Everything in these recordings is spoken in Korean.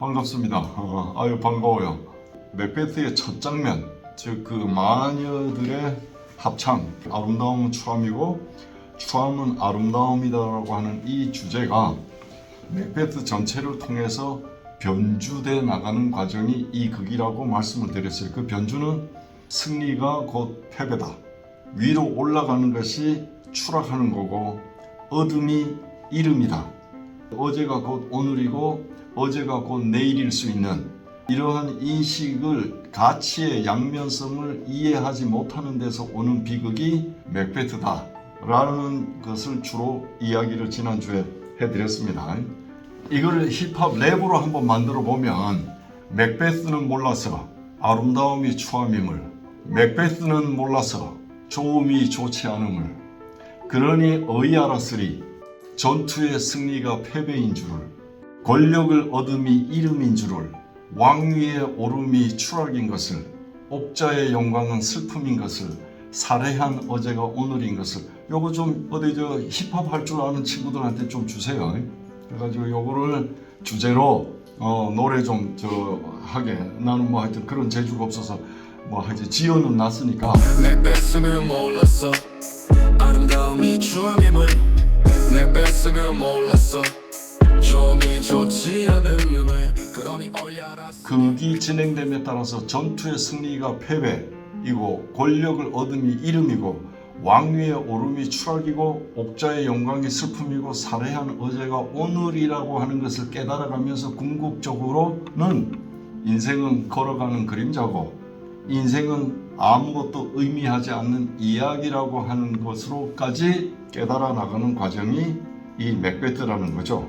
반갑습니다. 아유 반가워요. 맥베스의 첫 장면, 즉 그 마녀들의 합창, 아름다움은 추함이고 추함은 아름다움이다라고 하는 이 주제가 맥베스 전체를 통해서 변주돼 나가는 과정이 이 극이라고 말씀을 드렸어요. 그 변주는 승리가 곧 패배다. 위로 올라가는 것이 추락하는 거고 어둠이 이름이다. 어제가 곧 오늘이고 어제가 곧 내일일 수 있는 이러한 인식을, 가치의 양면성을 이해하지 못하는 데서 오는 비극이 맥베스다 라는 것을 주로 이야기를 지난주에 해드렸습니다. 이걸 힙합 랩으로 한번 만들어 보면 맥베스는 몰라서 아름다움이 추함임을, 맥베스는 몰라서 좋음이 좋지 않음을, 그러니 어이 알았으리 전투의 승리가 패배인 줄을, 권력을 얻음이 이름인 줄을, 왕위의 오름이 추락인 것을, 옥자의 영광은 슬픔인 것을, 살해한 어제가 오늘인 것을. 요거 좀 어디 힙합 할 줄 아는 친구들한테 좀 주세요. 그래가지고 요거를 주제로 노래 좀 하게. 나는 뭐 하여튼 그런 재주가 없어서 뭐 하여튼 지어는 놨으니까. 맥베스는 몰랐어 아름다움이 추함임을, 맥베스는 몰랐어 좀이 좋지 않음을, 그러니 어이 알았어. 극이 진행됨에 따라서 전투의 승리가 패배이고 권력을 얻음이 이름이고 왕위의 오름이 추락이고 옥자의 영광이 슬픔이고 살해한 어제가 오늘이라고 하는 것을 깨달아가면서 궁극적으로는 인생은 걸어가는 그림자고 인생은 아무것도 의미하지 않는 이야기라고 하는 것으로까지 깨달아 나가는 과정이 이 맥베스라는 거죠.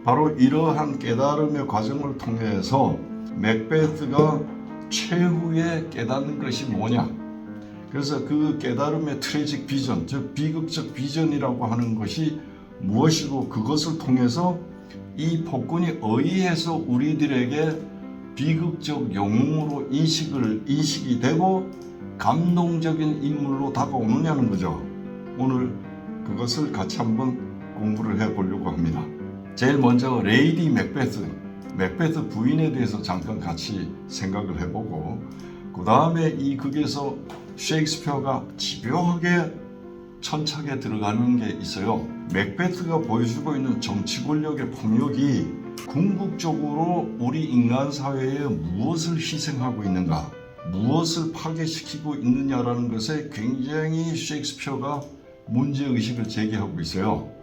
바로 이러한 깨달음의 과정을 통해서 맥베스가 최후의 깨닫는 것이 뭐냐, 그래서 그 깨달음의 트래직 비전, 즉 비극적 비전이라고 하는 것이 무엇이고 그것을 통해서 이 폭군이 어이해서 우리들에게 비극적 영웅으로 인식이 되고 감동적인 인물로 다가오느냐는 거죠. 오늘 그것을 같이 한번 공부를 해보려고 합니다. 제일 먼저 레이디 맥베스 부인에 대해서 잠깐 같이 생각을 해보고, 그 다음에 이 극에서 셰익스피어가 집요하게 천착에 들어가는 게 있어요. 맥베스가 보여주고 있는 정치 권력의 폭력이 궁극적으로 우리 인간 사회에 무엇을 희생하고 있는가, 무엇을 파괴시키고 있느냐라는 것에 굉장히 셰익스피어가 문제의식을 제기하고 있어요.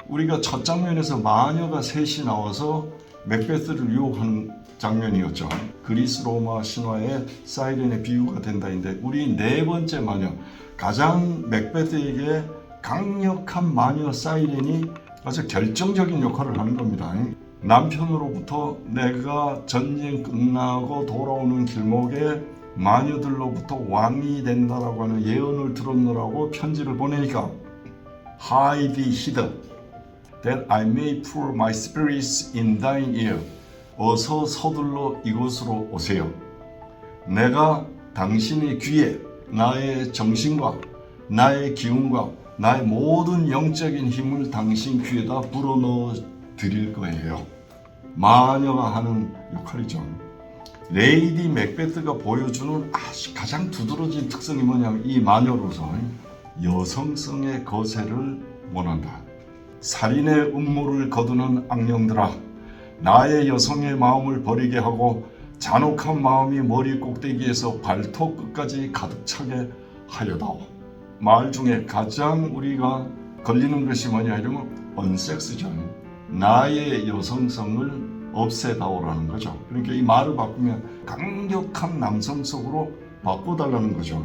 우리가 첫 장면에서 마녀가 셋이 나와서 맥베스를 유혹하는 장면이었죠. 그리스 로마 신화의 사이렌의 비유가 된다인데, 우리 네 번째 마녀, 가장 맥베스에게 강력한 마녀 사이렌이 아주 결정적인 역할을 하는 겁니다. 남편으로부터 내가 전쟁 끝나고 돌아오는 길목에 마녀들로부터 왕이 된다라고 하는 예언을 들었느라고 편지를 보내니까 Hide hid that I may pour my spirits in thine ear. 어서 서둘러 이곳으로 오세요. 내가 당신의 귀에 나의 정신과 나의 기운과 나의 모든 영적인 힘을 당신 귀에다 불어넣어 드릴 거예요. 마녀가 하는 역할이죠. 레이디 맥베스가 보여주는 가장 두드러진 특성이 뭐냐면 이 마녀로서 여성성의 거세를 원한다. 살인의 음모를 거두는 악령들아, 나의 여성의 마음을 버리게 하고 잔혹한 마음이 머리 꼭대기에서 발톱 끝까지 가득 차게 하여다오. 말 중에 가장 우리가 걸리는 것이 뭐냐 이러면 언섹스죠. 나의 여성성을 없애다오라는 거죠. 그러니까 이 말을 바꾸면 강력한 남성성으로 바꿔달라는 거죠.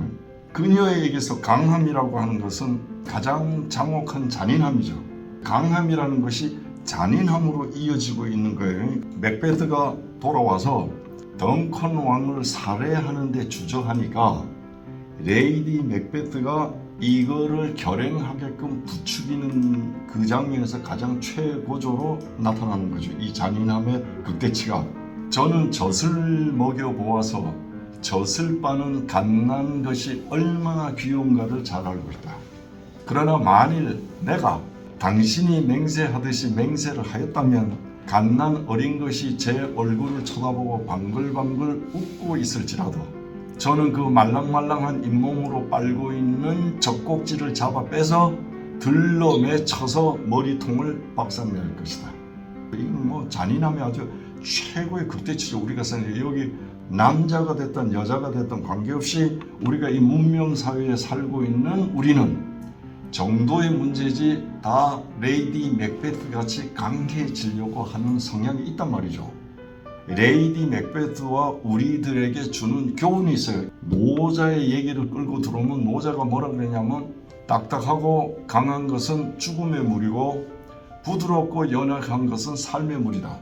그녀에게서 강함이라고 하는 것은 가장 장혹한 잔인함이죠. 강함이라는 것이 잔인함으로 이어지고 있는 거예요. 맥베스가 돌아와서 덩컨 왕을 살해하는 데 주저하니까 레이디 맥베스가 이거를 결행하게끔 부추기는 그 장면에서 가장 최고조로 나타나는 거죠. 이 잔인함의 극대치가. 저는 젖을 먹여보아서 젖을 빠는 갓난 것이 얼마나 귀여운가를 잘 알고 있다. 그러나 만일 내가 당신이 맹세하듯이 맹세를 하였다면 갓난 어린 것이 제 얼굴을 쳐다보고 방글방글 웃고 있을지라도 저는 그 말랑말랑한 잇몸으로 빨고 있는 젖꼭지를 잡아 빼서 들러 매쳐서 머리통을 박살낼 것이다. 이건 뭐 잔인함이 아주 최고의 극대치죠. 우리가 사는 여기 남자가 됐든 여자가 됐든 관계없이 우리가 이 문명사회에 살고 있는 우리는 정도의 문제지 다 레이디 맥베트 같이 강해지려고 하는 성향이 있단 말이죠. 레이디 맥베트와 우리들에게 주는 교훈이 있어요. 노자의 얘기를 끌고 들어오면 노자가 뭐라 그러냐면 딱딱하고 강한 것은 죽음의 물이고 부드럽고 연약한 것은 삶의 물이다.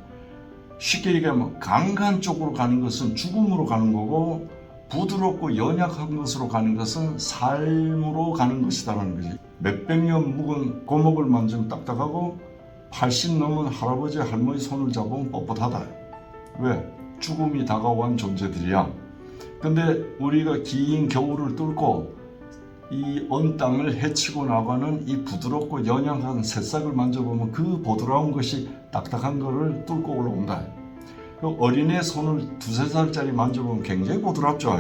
쉽게 얘기하면 강한 쪽으로 가는 것은 죽음으로 가는 거고 부드럽고 연약한 것으로 가는 것은 삶으로 가는 것이다라는 거지. 몇백 년 묵은 고목을 만지면 딱딱하고 80 넘은 할아버지 할머니 손을 잡으면 뻣뻣하다. 왜? 죽음이 다가온 존재들이야. 근데 우리가 긴 겨울을 뚫고 이 언 땅을 헤치고 나가는 이 부드럽고 연약한 새싹을 만져보면 그 보드라운 것이 딱딱한 거를 뚫고 올라온다. 그 어린애 손을 2-3살짜리 만져보면 굉장히 부드럽죠.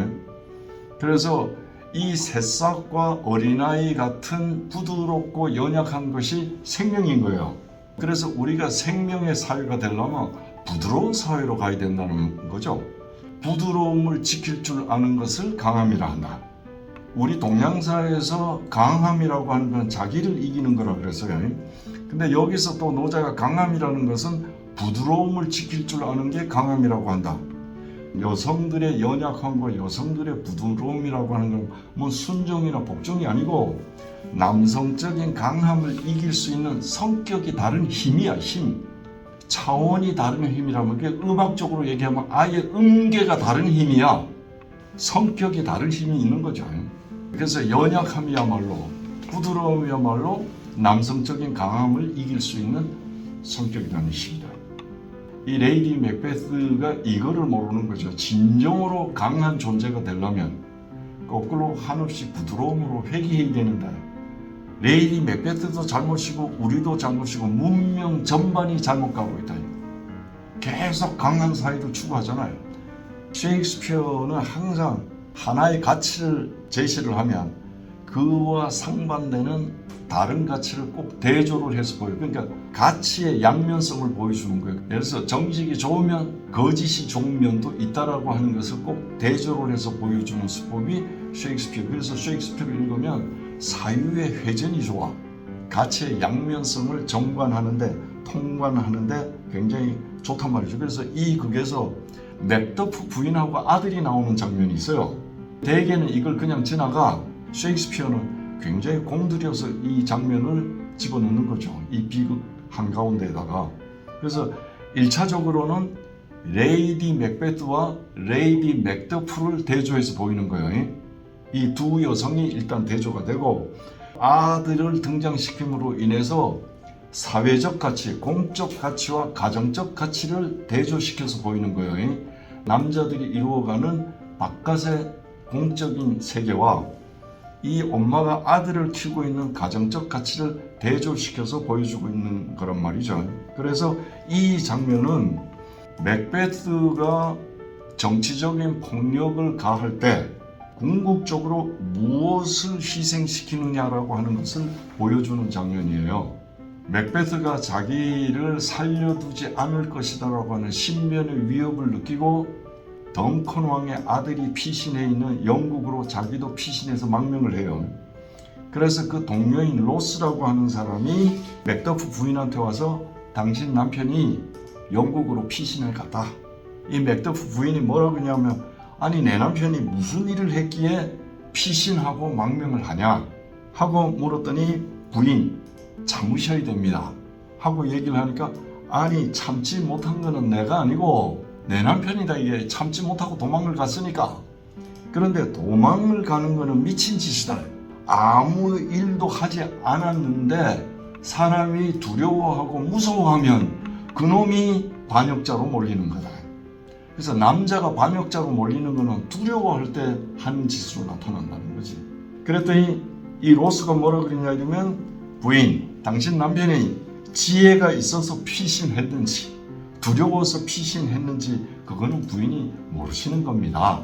그래서 이 새싹과 어린아이 같은 부드럽고 연약한 것이 생명인 거예요. 그래서 우리가 생명의 사회가 되려면 부드러운 사회로 가야 된다는 거죠. 부드러움을 지킬 줄 아는 것을 강함이라 한다. 우리 동양사회에서 강함이라고 하는 건 자기를 이기는 거라 그랬어요. 근데 여기서 또 노자가 강함이라는 것은 부드러움을 지킬 줄 아는 게 강함이라고 한다. 여성들의 연약함과 여성들의 부드러움이라고 하는 건 뭐 순종이나 복종이 아니고 남성적인 강함을 이길 수 있는 성격이 다른 힘이야. 힘. 차원이 다른 힘이라면 그게 음악적으로 얘기하면 아예 음계가 다른 힘이야. 성격이 다른 힘이 있는 거죠. 그래서 연약함이야말로 부드러움이야말로 남성적인 강함을 이길 수 있는 성격이라는 힘이다. 이 레이디 맥베스가 이거를 모르는 거죠. 진정으로 강한 존재가 되려면 거꾸로 한없이 부드러움으로 회귀해야 되는데 레이디 맥베스도 잘못이고 우리도 잘못이고 문명 전반이 잘못 가고 있다. 계속 강한 사회를 추구하잖아요. 셰익스피어는 항상 하나의 가치를 제시를 하면 그와 상반되는 다른 가치를 꼭 대조를 해서 보여요. 그러니까 가치의 양면성을 보여주는 거예요. 예를 들어서 정직이 좋으면 거짓이 좋은 면도 있다라고 하는 것을 꼭 대조를 해서 보여주는 수법이 셰익스피어. 그래서 셰익스피어를 읽으면 사유의 회전이 좋아. 가치의 양면성을 정관하는데 통관하는데 굉장히 좋단 말이죠. 그래서 이 극에서 맥더프 부인하고 아들이 나오는 장면이 있어요. 대개는 이걸 그냥 지나가. 셰익스피어는 굉장히 공들여서 이 장면을 집어넣는 거죠. 이 비극 한가운데에다가. 그래서 1차적으로는 레이디 맥베트와 레이디 맥더프를 대조해서 보이는 거예요. 이 두 여성이 일단 대조가 되고 아들을 등장시킴으로 인해서 사회적 가치, 공적 가치와 가정적 가치를 대조시켜서 보이는 거예요. 남자들이 이루어가는 바깥의 공적인 세계와 이 엄마가 아들을 키우고 있는 가정적 가치를 대조시켜서 보여주고 있는 거란 말이죠. 그래서 이 장면은 맥베스가 정치적인 폭력을 가할 때 궁극적으로 무엇을 희생시키느냐라고 하는 것을 보여주는 장면이에요. 맥베스가 자기를 살려두지 않을 것이다라고 하는 신변의 위협을 느끼고 덩컨 왕의 아들이 피신해 있는 영국으로 자기도 피신해서 망명을 해요. 그래서 그 동료인 로스라고 하는 사람이 맥더프 부인한테 와서 당신 남편이 영국으로 피신을 갔다. 이 맥더프 부인이 뭐라고 하냐면 아니 내 남편이 무슨 일을 했기에 피신하고 망명을 하냐 하고 물었더니 부인 참으셔야 됩니다 하고 얘기를 하니까 아니 참지 못한 거는 내가 아니고 내 남편이다. 이게 참지 못하고 도망을 갔으니까. 그런데 도망을 가는 거는 미친 짓이다. 아무 일도 하지 않았는데 사람이 두려워하고 무서워하면 그놈이 반역자로 몰리는 거다. 그래서 남자가 반역자로 몰리는 거는 두려워할 때 하는 짓으로 나타난다는 거지. 그랬더니 이 로스가 뭐라 그러냐면 부인, 당신 남편이 지혜가 있어서 피신했든지 두려워서 피신했는지 그거는 부인이 모르시는 겁니다.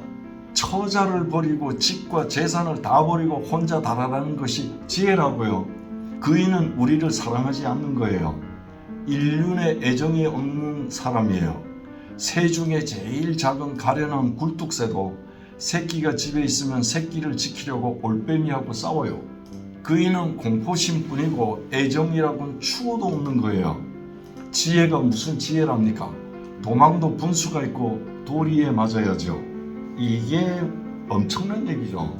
처자를 버리고 집과 재산을 다 버리고 혼자 달아나는 것이 지혜라고요. 그이는 우리를 사랑하지 않는 거예요. 인륜에 애정이 없는 사람이에요. 새 중에 제일 작은 가련한 굴뚝새도 새끼가 집에 있으면 새끼를 지키려고 올빼미하고 싸워요. 그이는 공포심뿐이고 애정이라고는 추호도 없는 거예요. 지혜가 무슨 지혜랍니까? 도망도 분수가 있고 도리에 맞아야죠. 이게 엄청난 얘기죠.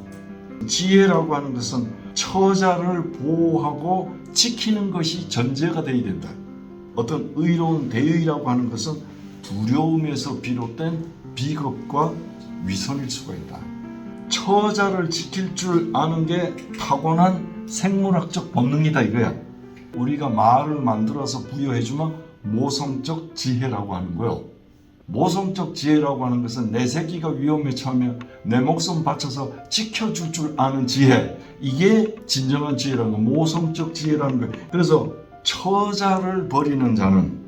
지혜라고 하는 것은 처자를 보호하고 지키는 것이 전제가 되어야 된다. 어떤 의로운 대의라고 하는 것은 두려움에서 비롯된 비겁과 위선일 수가 있다. 처자를 지킬 줄 아는 게 타고난 생물학적 본능이다 이거야. 우리가 말을 만들어서 부여해주면 모성적 지혜라고 하는 거예요. 모성적 지혜라고 하는 것은 내 새끼가 위험에 처하면 내 목숨 바쳐서 지켜줄 줄 아는 지혜. 이게 진정한 지혜라는 거, 모성적 지혜라는 거예요. 그래서 처자를 버리는 자는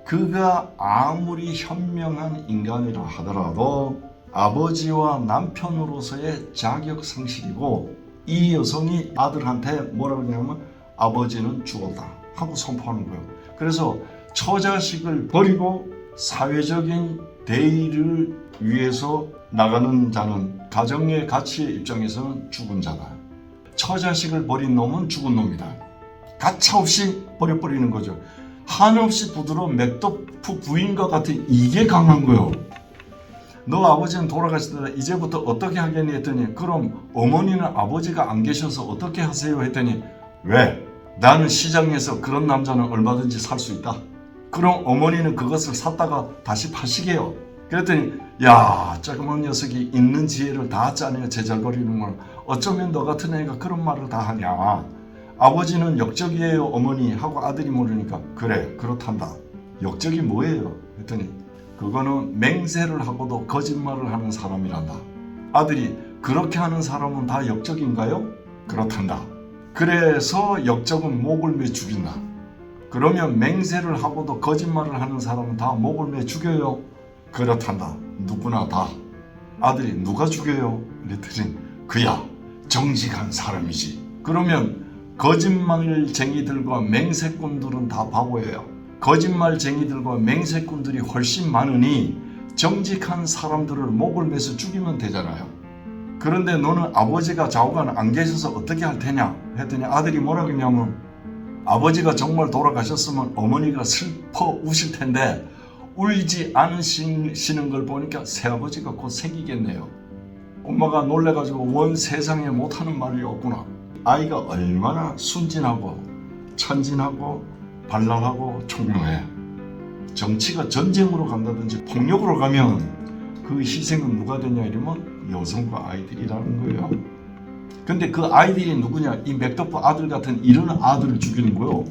그가 아무리 현명한 인간이라 하더라도 아버지와 남편으로서의 자격 상실이고, 이 여성이 아들한테 뭐라고 하냐면 아버지는 죽었다 하고 선포하는 거예요. 그래서 처자식을 버리고 사회적인 대의를 위해서 나가는 자는 가정의 가치의 입장에서는 죽은 자다. 처자식을 버린 놈은 죽은 놈이다. 가차없이 버려버리는 거죠. 한없이 부드러운 맥도프 부인과 같은 이게 강한 거예요. 너 아버지는 돌아가시더라. 이제부터 어떻게 하겠니 했더니, 그럼 어머니는 아버지가 안 계셔서 어떻게 하세요 했더니, 왜? 나는 시장에서 그런 남자는 얼마든지 살 수 있다. 그럼 어머니는 그것을 샀다가 다시 파시게요. 그랬더니, 야, 조그만 녀석이 있는 지혜를 다 짜내어 제잘거리는구나. 어쩌면 너 같은 애가 그런 말을 다 하냐. 아버지는 역적이에요 어머니 하고 아들이 물으니까, 그래 그렇단다. 역적이 뭐예요 했더니, 그거는 맹세를 하고도 거짓말을 하는 사람이란다. 아들이, 그렇게 하는 사람은 다 역적인가요? 그렇단다. 그래서 역적은 목을 매 죽인다. 그러면 맹세를 하고도 거짓말을 하는 사람은 다 목을 매 죽여요? 그렇단다. 누구나 다. 아들이, 누가 죽여요? 그랬더니, 그야 정직한 사람이지. 그러면 거짓말쟁이들과 맹세꾼들은 다 바보예요. 거짓말쟁이들과 맹세꾼들이 훨씬 많으니 정직한 사람들을 목을 매서 죽이면 되잖아요. 그런데 너는 아버지가 좌우간 안 계셔서 어떻게 할 테냐 했더니, 아들이 뭐라고 했냐면, 아버지가 정말 돌아가셨으면 어머니가 슬퍼 우실 텐데 울지 않으시는 걸 보니까 새아버지가 곧 생기겠네요. 엄마가 놀래가지고 원 세상에 못하는 말이 없구나. 아이가 얼마나 순진하고 천진하고 발랄하고 총명해. 정치가 전쟁으로 간다든지 폭력으로 가면 그 희생은 누가 되냐 이러면 여성과 아이들이라는 거예요. 근데 그 아이들이 누구냐? 이 맥도프 아들 같은 이런 아들을 죽이는 거예요.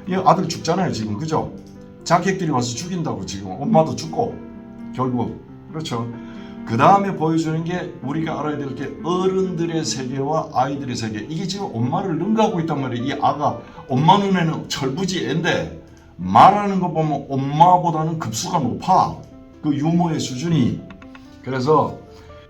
이 아들 죽잖아요 지금, 그죠? 자객들이 와서 죽인다고. 지금 엄마도 죽고 결국. 그렇죠. 그 다음에 보여주는 게 우리가 알아야 될 게 어른들의 세계와 아이들의 세계. 이게 지금 엄마를 능가하고 있단 말이에요. 이 아가, 엄마 눈에는 철부지 애인데 말하는 거 보면 엄마보다는 급수가 높아. 그 유머의 수준이. 그래서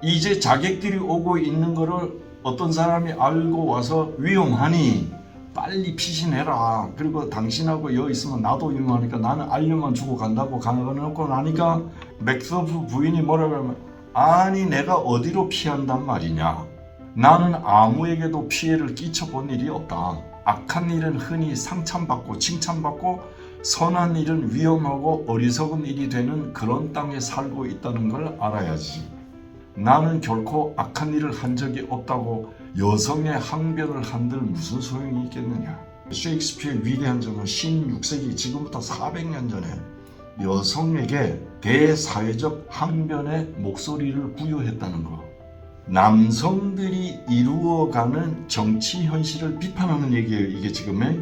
이제 자객들이 오고 있는 거를 어떤 사람이 알고 와서 위험하니 빨리 피신해라. 그리고 당신하고 여기 있으면 나도 위험하니까 나는 알려만 주고 간다고 가놓고 나니까 맥도프 부인이 뭐라고 하면, 아니 내가 어디로 피한단 말이냐. 나는 아무에게도 피해를 끼쳐본 일이 없다. 악한 일은 흔히 상찬받고 칭찬받고 선한 일은 위험하고 어리석은 일이 되는 그런 땅에 살고 있다는 걸 알아야지. 나는 결코 악한 일을 한 적이 없다고 여성의 항변을 한들 무슨 소용이 있겠느냐. 셰익스피어의 위대한 점은 16세기 지금부터 400년 전에 여성에게 대사회적 항변의 목소리를 부여했다는 것. 남성들이 이루어가는 정치 현실을 비판하는 얘기예요. 이게 지금의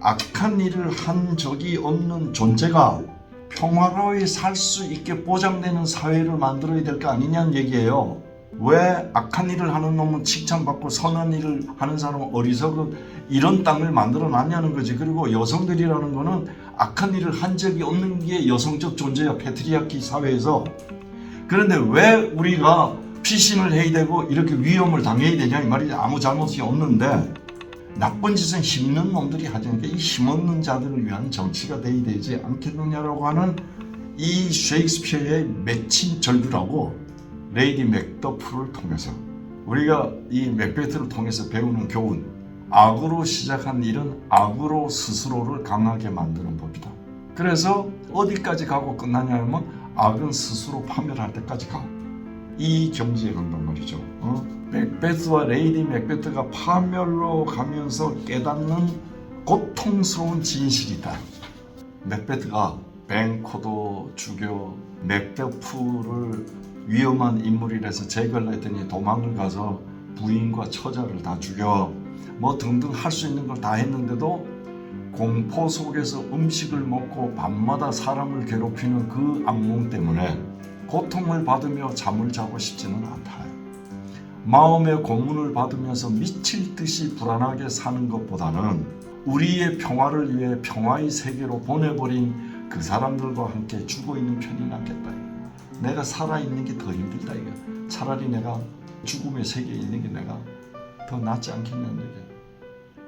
악한 일을 한 적이 없는 존재가 평화로이 살 수 있게 보장되는 사회를 만들어야 될 거 아니냐는 얘기예요. 왜 악한 일을 하는 놈은 칭찬받고 선한 일을 하는 사람은 어리석은 이런 땅을 만들어 놨냐는 거지. 그리고 여성들이라는 거는 악한 일을 한 적이 없는 게 여성적 존재야, 패트리아키 사회에서. 그런데 왜 우리가 피신을 해야 되고 이렇게 위험을 당해야 되냐 이 말이지. 아무 잘못이 없는데 나쁜 짓은 힘있는 놈들이 하자니까 이 힘없는 자들을 위한 정치가 돼야 되지 않겠느냐라고 하는 이 셰익스피어의 맺힌 절규라고 레이디 맥더프를 통해서 우리가 이 맥베트를 통해서 배우는 교훈, 악으로 시작한 일은 악으로 스스로를 강하게 만드는 법이다. 그래서 어디까지 가고 끝나냐 하면 악은 스스로 파멸할 때까지 가. 이 경지에 간단 말이죠. 맥베트와 레이디 맥베트가 파멸로 가면서 깨닫는 고통스러운 진실이다. 맥베트가 뱅코도 죽여 맥베트를 위험한 인물이라서 제거를 했더니 도망을 가서 부인과 처자를 다 죽여 뭐 등등 할 수 있는 걸 다 했는데도 공포 속에서 음식을 먹고 밤마다 사람을 괴롭히는 그 악몽 때문에 고통을 받으며 잠을 자고 싶지는 않다. 마음의 고문을 받으면서 미칠 듯이 불안하게 사는 것보다는 우리의 평화를 위해 평화의 세계로 보내버린 그 사람들과 함께 죽어있는 편이 낫겠다. 내가 살아있는 게 더 힘들다. 이거. 차라리 내가 죽음의 세계에 있는 게 내가 더 낫지 않겠냐는 얘기야.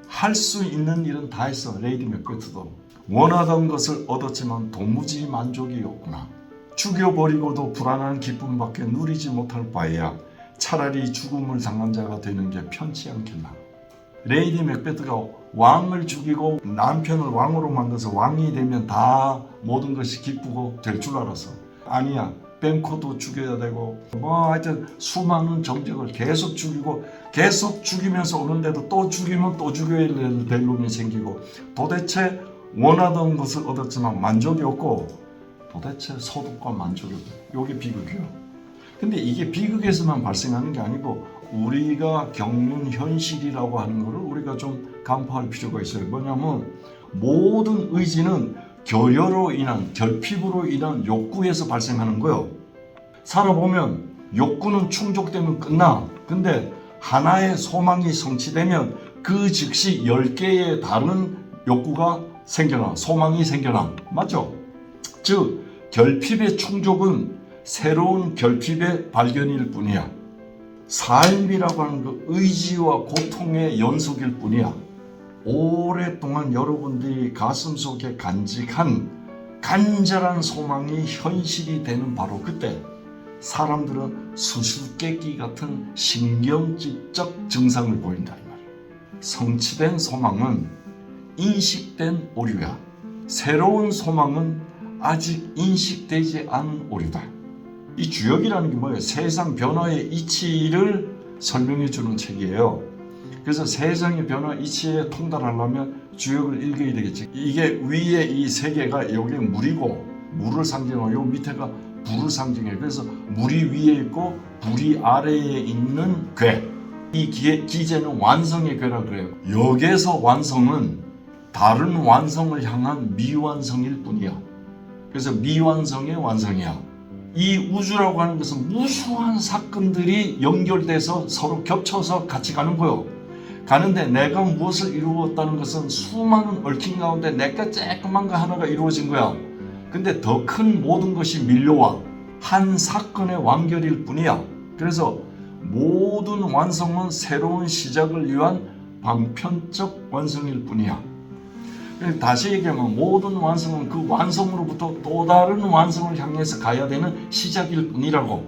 할 수 있는 일은 다 했어. 레이디 맥베트도 원하던 것을 얻었지만 도무지 만족이 없구나. 죽여버리고도 불안한 기쁨밖에 누리지 못할 바에야 차라리 죽음을 당한 자가 되는 게 편치 않겠나. 레이디 맥베트가 왕을 죽이고 남편을 왕으로 만들어서 왕이 되면 다 모든 것이 기쁘고 될 줄 알았어. 아니야. 뱅코도 죽여야 되고 뭐 하여튼 수많은 정적을 계속 죽이고 계속 죽이면서 오는데도 또 죽이면 또 죽여야 될 놈이 생기고 도대체 원하던 것을 얻었지만 만족이 없고 도대체 소득과 만족이 없고 이게 비극이에요. 근데 이게 비극에서만 발생하는 게 아니고 우리가 겪는 현실이라고 하는 거를 우리가 좀 간파할 필요가 있어요. 뭐냐면 모든 의지는 결여로 인한 결핍으로 인한 욕구에서 발생하는 거예요. 살아보면 욕구는 충족되면 끝나. 근데 하나의 소망이 성취되면 그 즉시 10개의 다른 욕구가 생겨나. 소망이 생겨나. 맞죠? 즉 결핍의 충족은 새로운 결핍의 발견일 뿐이야. 삶이라고 하는 그 의지와 고통의 연속일 뿐이야. 오랫동안 여러분들이 가슴속에 간직한 간절한 소망이 현실이 되는 바로 그때 사람들은 수수께끼 같은 신경질적 증상을 보인다 이 말이에요. 성취된 소망은 인식된 오류야. 새로운 소망은 아직 인식되지 않은 오류다. 이 주역이라는 게 뭐예요? 세상 변화의 이치를 설명해 주는 책이에요. 그래서 세상의 변화 이치에 통달하려면 주역을 읽어야 되겠지. 이게 위에 이 세 개가 여기 물이고 물을 상징하고 요 밑에가 불을 상징해요. 그래서 물이 위에 있고 불이 아래에 있는 괴. 이 기제는 완성의 괴라 그래요. 여기서 완성은 다른 완성을 향한 미완성일 뿐이야. 그래서 미완성의 완성이야. 이 우주라고 하는 것은 무수한 사건들이 연결돼서 서로 겹쳐서 같이 가는 거예요. 가는데 내가 무엇을 이루었다는 것은 수많은 얽힌 가운데 내가 쬐끄만 거 하나가 이루어진 거야. 근데 더 큰 모든 것이 밀려와 한 사건의 완결일 뿐이야. 그래서 모든 완성은 새로운 시작을 위한 방편적 완성일 뿐이야. 다시 얘기하면 모든 완성은 그 완성으로부터 또 다른 완성을 향해서 가야 되는 시작일 뿐이라고.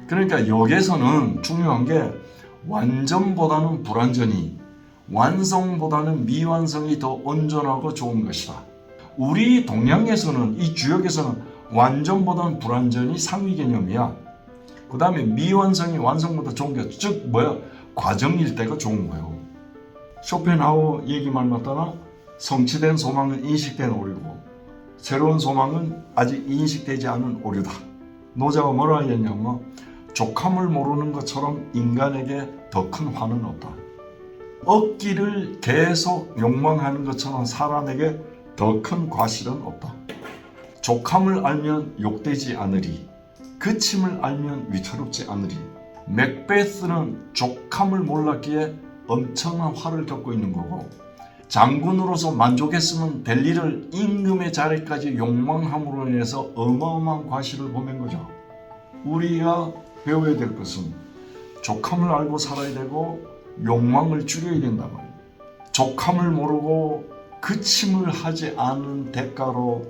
그러니까 여기서는 중요한 게 완전보다는 불완전히, 완성보다는 미완성이 더 온전하고 좋은 것이다. 우리 동양에서는, 이 주역에서는 완전보다는 불완전이 상위 개념이야. 그 다음에 미완성이 완성보다 좋은 게, 즉 뭐야? 과정일 때가 좋은 거예요. 쇼펜하우어 얘기만 맞다나 성취된 소망은 인식된 오류고 새로운 소망은 아직 인식되지 않은 오류다. 노자가 뭐라 했냐면 족함을 모르는 것처럼 인간에게 더 큰 화는 없다. 얻기를 계속 욕망하는 것처럼 사람에게 더 큰 과실은 없다. 족함을 알면 욕되지 않으리, 그침을 알면 위태롭지 않으리. 맥베스는 족함을 몰랐기에 엄청난 화를 겪고 있는 거고, 장군으로서 만족했으면 될 일을 임금의 자리까지 욕망함으로 인해서 어마어마한 과실을 보낸 거죠. 우리가 배워야 될 것은 족함을 알고 살아야 되고 욕망을 줄여야 된단 말이에요. 족함을 모르고 그침을 하지 않은 대가로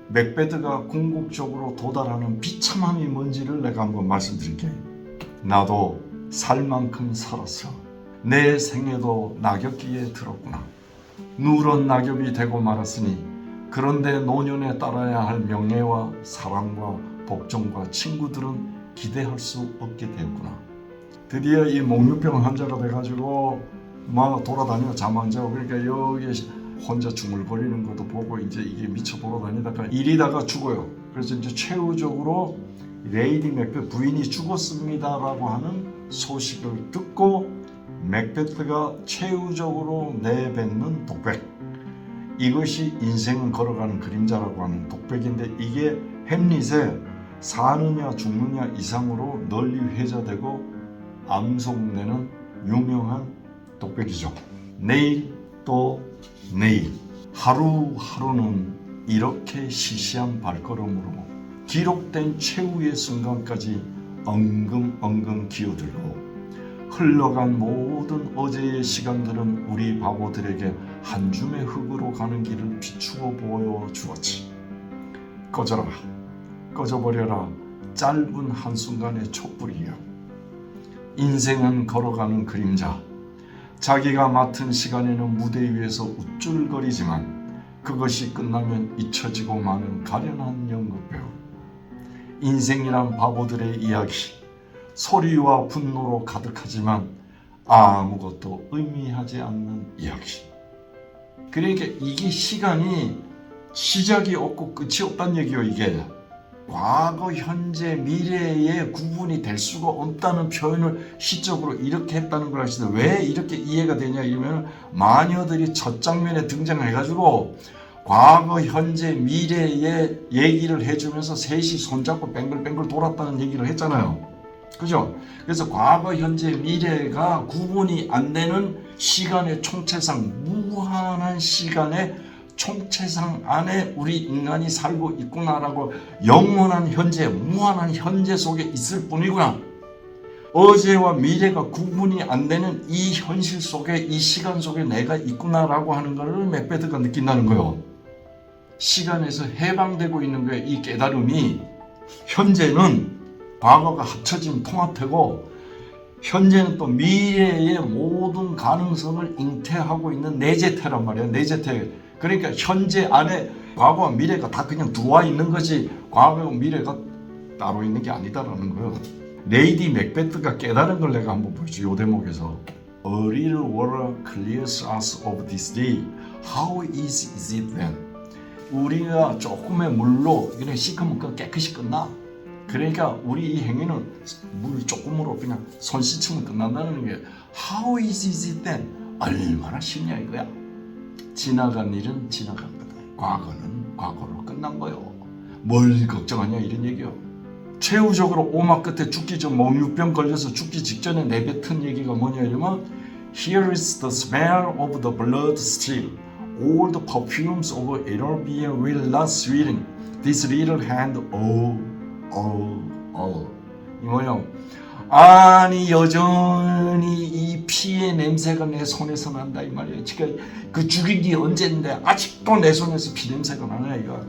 맥베드가 궁극적으로 도달하는 비참함이 뭔지를 내가 한번 말씀드릴게요. 나도 살 만큼 살았어. 내 생애도 낙엽기에 들었구나. 누런 낙엽이 되고 말았으니 그런데 노년에 따라야 할 명예와 사랑과 복종과 친구들은 기대할 수 없게 되었구나. 드디어 이 목류병 환자가 돼가지고 막 돌아다니며 잠 안 자고, 그러니까 여기 혼자 중얼거리는 것도 보고 이제 이게 미쳐 돌아다니다가 이리다가 죽어요. 그래서 이제 최후적으로 레이디 맥베트 부인이 죽었습니다라고 하는 소식을 듣고 맥베트가 최후적으로 내뱉는 독백, 이것이 인생은 걸어가는 그림자라고 하는 독백인데, 이게 햄릿의 사느냐 죽느냐 이상으로 널리 회자되고 암송되는 유명한 독백이죠. 내일 또 내일, 하루하루는 이렇게 시시한 발걸음으로 기록된 최후의 순간까지 엉금엉금 기어들고, 흘러간 모든 어제의 시간들은 우리 바보들에게 한 줌의 흙으로 가는 길을 비추어 보여주었지. 꺼져라, 꺼져버려라, 짧은 한순간의 촛불이여. 인생은 걸어가는 그림자. 자기가 맡은 시간에는 무대 위에서 우쭐거리지만 그것이 끝나면 잊혀지고 마는 가련한 연극배우. 인생이란 바보들의 이야기, 소리와 분노로 가득하지만 아무것도 의미하지 않는 이야기. 그러니까 이게 시간이 시작이 없고 끝이 없다는 얘기예요. 이게 과거, 현재, 미래의 구분이 될 수가 없다는 표현을 시적으로 이렇게 했다는 걸 아시는데, 왜 이렇게 이해가 되냐 이러면 마녀들이 첫 장면에 등장해가지고 과거, 현재, 미래의 얘기를 해주면서 셋이 손잡고 뱅글뱅글 돌았다는 얘기를 했잖아요. 그죠? 그래서 과거, 현재, 미래가 구분이 안 되는 시간의 총체상, 무한한 시간의 총체상 안에 우리 인간이 살고 있구나라고, 영원한 현재, 무한한 현재 속에 있을 뿐이구나. 어제와 미래가 구분이 안 되는 이 현실 속에, 이 시간 속에 내가 있구나라고 하는 것을 맥베드가 느낀다는 거예요. 시간에서 해방되고 있는 거예요. 이 깨달음이. 현재는 과거가 합쳐진 통합되고, 현재는 또 미래의 모든 가능성을 잉태하고 있는 내재태란 말이에요. 내재태. 그러니까 현재 안에 과거와 미래가 다 그냥 들어와 있는 거지, 과거와 미래가 따로 있는 게 아니다라는 거예요. 레이디 맥베트가 깨달은 걸 내가 한번 보여줘. 이 대목에서 A little water clears us of this day. How easy is it then? 우리가 조금의 물로 그냥 씻으면 깨끗이 끝나. 그러니까 우리 이 행위는 물 조금으로 그냥 손 씻으면 끝난다는 게, How easy is it then? 얼마나 쉽냐 이거야. 지나간 일은 지나간 거다. 과거는 과거로 끝난 거요. 뭘 걱정하냐 이런 얘기요. 최후적으로 오막 끝에 죽기 전 목류병 걸려서 죽기 직전에 내뱉은 얘기가 뭐냐 이러면, Here is the smell of the blood still. All the perfumes of Arabia will not sweeten this little hand. 이 뭐냐? 아니 여전히 이 피의 냄새가 내 손에서 난다 이 말이야. 지금 그 죽인 게 언제인데 아직도 내 손에서 피 냄새가 나냐 이거.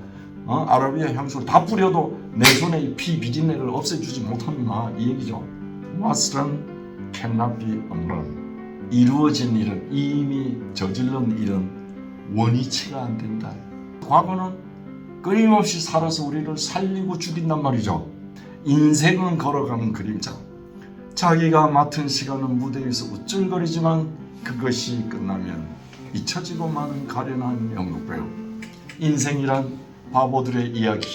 아라비아 향수를 다 뿌려도 내 손에 이 피 비린내를 없애주지 못하는구나 이 얘기죠. What's done cannot be undone. 이루어진 일은, 이미 저질른 일은 원위치가 안 된다. 과거는 끊임없이 살아서 우리를 살리고 죽인단 말이죠. 인생은 걸어가는 그림자. 자기가 맡은 시간은 무대에서 우쭐거리지만 그것이 끝나면 잊혀지고 마는 가련한 연극배우. 인생이란 바보들의 이야기.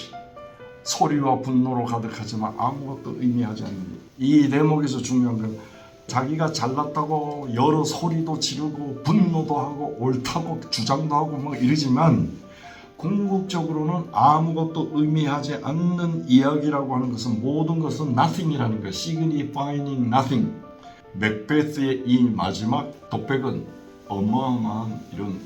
소리와 분노로 가득하지만 아무것도 의미하지 않는 것. 이 대목에서 중요한 건, 자기가 잘났다고 여러 소리도 지르고 분노도 하고 옳다고 주장도 하고 뭐 이러지만 궁극적으로는 아무것도 의미하지 않는 이야기라고 하는 것은 모든 것은 nothing이라는 거예요. signifying nothing. 맥베스의 이 마지막 독백은 어마어마한 이런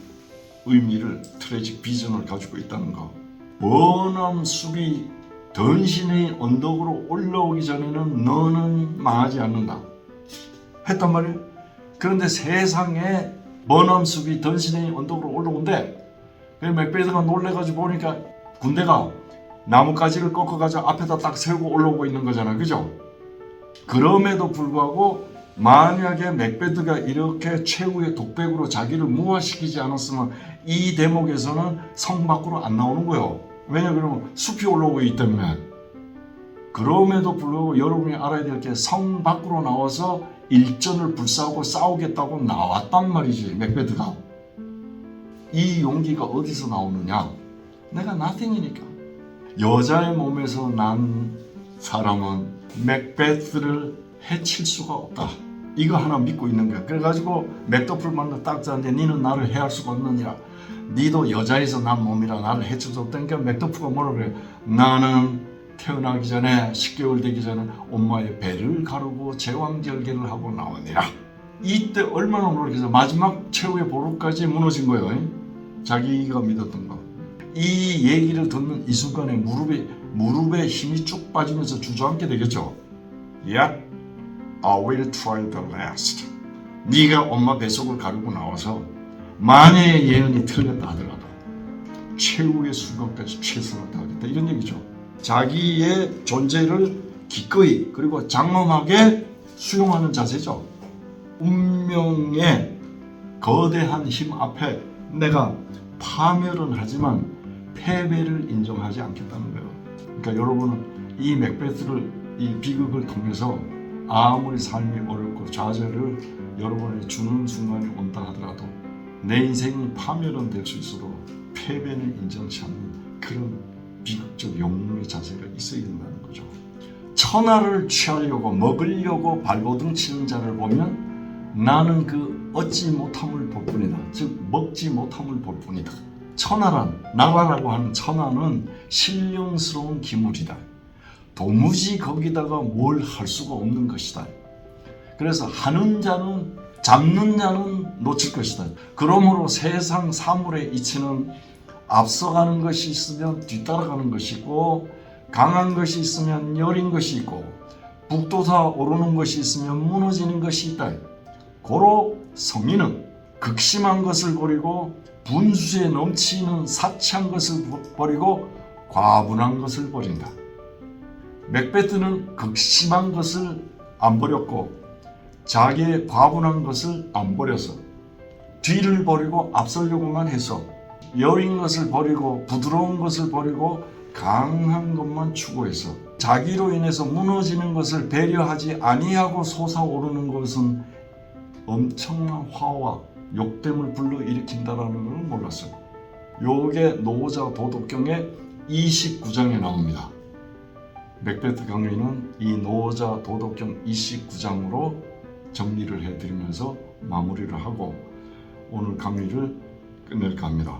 의미를 트래직 비전을 가지고 있다는 거. 머나먼 숲이 던신의 언덕으로 올라오기 전에는 너는 망하지 않는다 했단 말이에요. 그런데 세상에 머나먼 숲이 던신의 언덕으로 올라온대. 그래서 맥베스가 놀래가지고 보니까 군대가 나뭇가지를 꺾어가지고 앞에다 딱 세우고 올라오고 있는 거잖아, 그죠? 그럼에도 불구하고 만약에 맥베스가 이렇게 최후의 독백으로 자기를 무화시키지 않았으면 이 대목에서는 성 밖으로 안 나오는 거예요. 왜냐 그러면 숲이 올라오고 있기 때문에. 그럼에도 불구하고 여러분이 알아야 될 게 성 밖으로 나와서 일전을 불사하고 싸우겠다고 나왔단 말이지, 맥베스가. 이 용기가 어디서 나오느냐? 내가 nothing이니까. 여자의 몸에서 난 사람은 맥베스를 해칠 수가 없다. 이거 하나 믿고 있는 거야. 그래가지고 맥더프를 만나 딱 자는데 니는 나를 해할 수가 없느니라. 니도 여자에서 난 몸이라 나를 해칠 수 없다니까 맥더프가 뭐라 그래? 나는 태어나기 전에 10개월 되기 전에 엄마의 배를 가르고 제왕절개를 하고 나오니라. 이때 얼마나 노력해서 마지막 최후의 보루까지 무너진 거예요. 자기가 믿었던 거. 이 얘기를 듣는 이 순간에 무릎에 힘이 쭉 빠지면서 주저앉게 되겠죠. Yeah, I will try the last. 네가 엄마 뱃속을 가르고 나와서 만약에 예언이 틀렸다 하더라도 최후의 순간까지 최선을 다하겠다, 이런 얘기죠. 자기의 존재를 기꺼이 그리고 장엄하게 수용하는 자세죠. 운명의 거대한 힘 앞에 내가 파멸은 하지만 패배를 인정하지 않겠다는 거예요. 그러니까 여러분은 이 맥베스를, 이 비극을 통해서 아무리 삶이 어렵고 좌절을 여러분에게 주는 순간이 온다 하더라도 내 인생이 파멸은 될 수 있어도 패배는 인정치 않는 그런 비극적 영웅의 자세가 있어야 된다는 거죠. 천하를 취하려고 먹으려고 발버둥 치는 자를 보면 나는 그 얻지 못함을 볼 뿐이다. 즉 먹지 못함을 볼 뿐이다. 천하란, 나라라고 하는 천하는 신령스러운 기물이다. 도무지 거기다가 뭘 할 수가 없는 것이다. 그래서 하는 자는, 잡는 자는 놓칠 것이다. 그러므로 세상 사물의 이치는 앞서가는 것이 있으면 뒤따라가는 것이 있고, 강한 것이 있으면 여린 것이 있고, 북돋아 오르는 것이 있으면 무너지는 것이 있다. 고로 성인은 극심한 것을 버리고 분수에 넘치는 사치한 것을 버리고 과분한 것을 버린다. 맥베스는 극심한 것을 안 버렸고 자기의 과분한 것을 안 버려서 뒤를 버리고 앞서려고만 해서 여린 것을 버리고 부드러운 것을 버리고 강한 것만 추구해서 자기로 인해서 무너지는 것을 배려하지 아니하고 솟아오르는 것은 엄청난 화와 욕됨을 불러일으킨다라는 걸 몰랐어요. 요게 노자 도덕경의 29장에 나옵니다. 맥베스 강의는 이 노자 도덕경 29장으로 정리를 해드리면서 마무리를 하고 오늘 강의를 끝낼까 합니다.